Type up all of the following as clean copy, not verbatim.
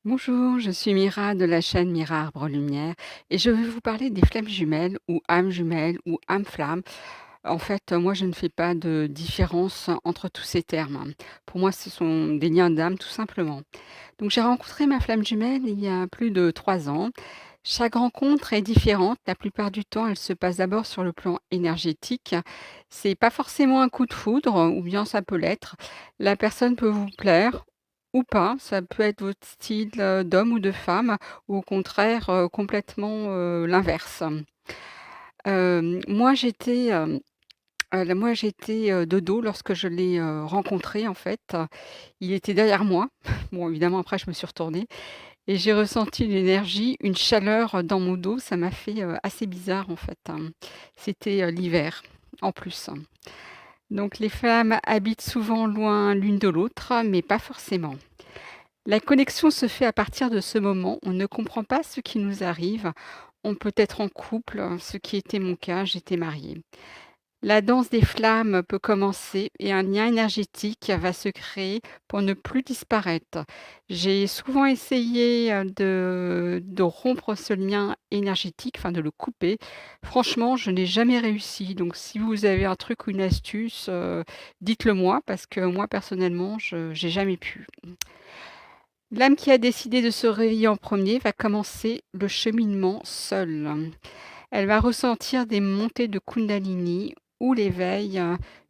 Bonjour, je suis Mira de la chaîne Mira Arbre Lumière et je vais vous parler des flammes jumelles ou âmes flammes. En fait, moi je ne fais pas de différence entre tous ces termes. Pour moi, ce sont des liens d'âme tout simplement. Donc j'ai rencontré ma flamme jumelle il y a plus de 3 ans. Chaque rencontre est différente. La plupart du temps, elle se passe d'abord sur le plan énergétique. C'est pas forcément un coup de foudre, ou bien ça peut l'être. La personne peut vous plaire ou pas. Ça peut être votre style, d'homme ou de femme, ou au contraire, complètement, l'inverse. Moi j'étais, de dos lorsque je l'ai, rencontré en fait. Il était derrière moi. Bon évidemment après je me suis retournée et j'ai ressenti une énergie, une chaleur, dans mon dos. Ça m'a fait, assez bizarre en fait, C'était, l'hiver en plus. Donc les femmes habitent souvent loin l'une de l'autre, mais pas forcément. La connexion se fait à partir de ce moment. On ne comprend pas ce qui nous arrive. On peut être en couple, ce qui était mon cas, j'étais mariée. La danse des flammes peut commencer et un lien énergétique va se créer pour ne plus disparaître. J'ai souvent essayé, de rompre ce lien énergétique, enfin de le couper. Franchement, je n'ai jamais réussi. Donc si vous avez un truc ou une astuce, dites-le moi parce que moi personnellement, je j'ai jamais pu. L'âme qui a décidé de se réveiller en premier va commencer le cheminement seule. Elle va ressentir des montées de Kundalini ou l'éveil,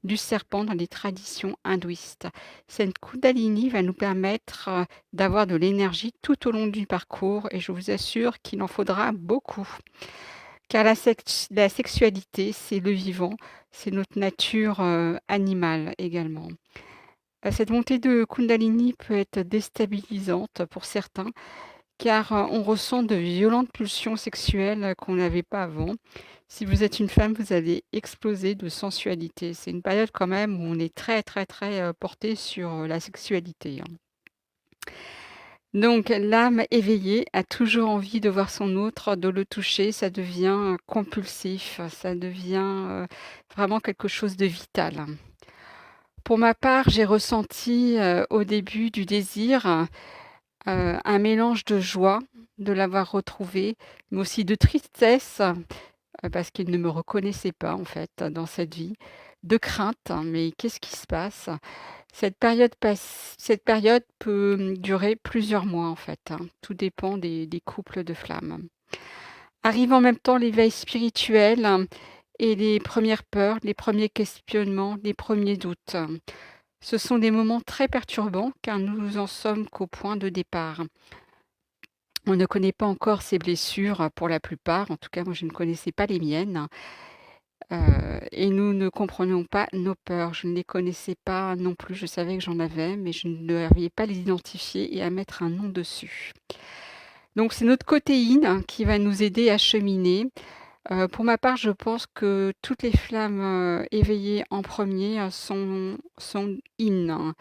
du serpent dans les traditions hindouistes. Cette Kundalini va nous permettre, d'avoir de l'énergie tout au long du parcours et je vous assure qu'il en faudra beaucoup. Car la sexualité, c'est le vivant, c'est notre nature, animale également. Cette montée de Kundalini peut être déstabilisante pour certains car, on ressent de violentes pulsions sexuelles, qu'on n'avait pas avant. Si vous êtes une femme, vous allez exploser de sensualité. C'est une période quand même où on est très, très, très, porté sur, la sexualité, hein. Donc l'âme éveillée a toujours envie de voir son autre, de le toucher, ça devient compulsif, ça devient, vraiment quelque chose de vital. Pour ma part, j'ai ressenti, au début du désir, un mélange de joie de l'avoir retrouvé, mais aussi de tristesse, parce qu'il ne me reconnaissait pas en fait, dans cette vie, de crainte, hein, mais qu'est-ce qui se passe? Cette période peut, durer plusieurs mois en fait, hein. Tout dépend des couples de flammes. Arrive en même temps l'éveil spirituel, et les premières peurs, les premiers questionnements, les premiers doutes. Ce sont des moments très perturbants car nous en sommes qu'au point de départ. On ne connaît pas encore ses blessures, pour la plupart, en tout cas moi je ne connaissais pas les miennes, et nous ne comprenions pas nos peurs. Je ne les connaissais pas non plus, je savais que j'en avais, mais je n'arrivais pas à les identifier et à mettre un nom dessus. Donc c'est notre côté yin qui va nous aider à cheminer. Pour ma part, je pense que toutes les flammes, éveillées en premier sont yin, hein.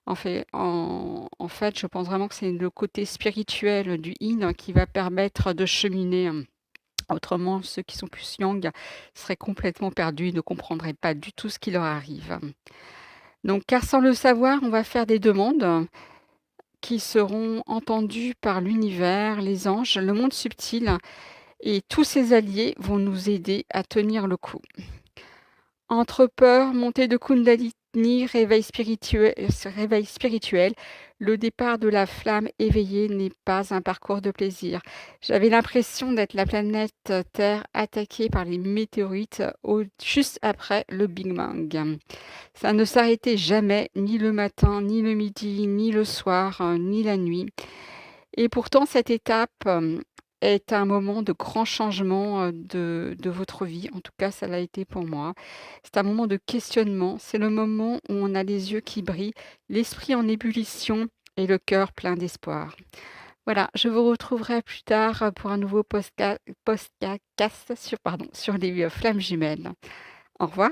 En fait, je pense vraiment que c'est le côté spirituel du yin qui va permettre de cheminer. Autrement, ceux qui sont plus yang seraient complètement perdus, ils ne comprendraient pas du tout ce qui leur arrive. Donc, car sans le savoir, on va faire des demandes qui seront entendues par l'univers, les anges, le monde subtil et tous ces alliés vont nous aider à tenir le coup. Entre peur, montée de Kundalini, réveil spirituel, le départ de la flamme éveillée n'est pas un parcours de plaisir. J'avais l'impression d'être la planète Terre attaquée par les météorites juste après le Big Bang. Ça ne s'arrêtait jamais, ni le matin, ni le midi, ni le soir, ni la nuit. Et pourtant, cette étape, est un moment de grand changement, de votre vie. En tout cas, ça l'a été pour moi. C'est un moment de questionnement. C'est le moment où on a les yeux qui brillent, l'esprit en ébullition et le cœur plein d'espoir. Voilà, je vous retrouverai plus tard, pour un nouveau postcast sur les, flammes jumelles. Au revoir.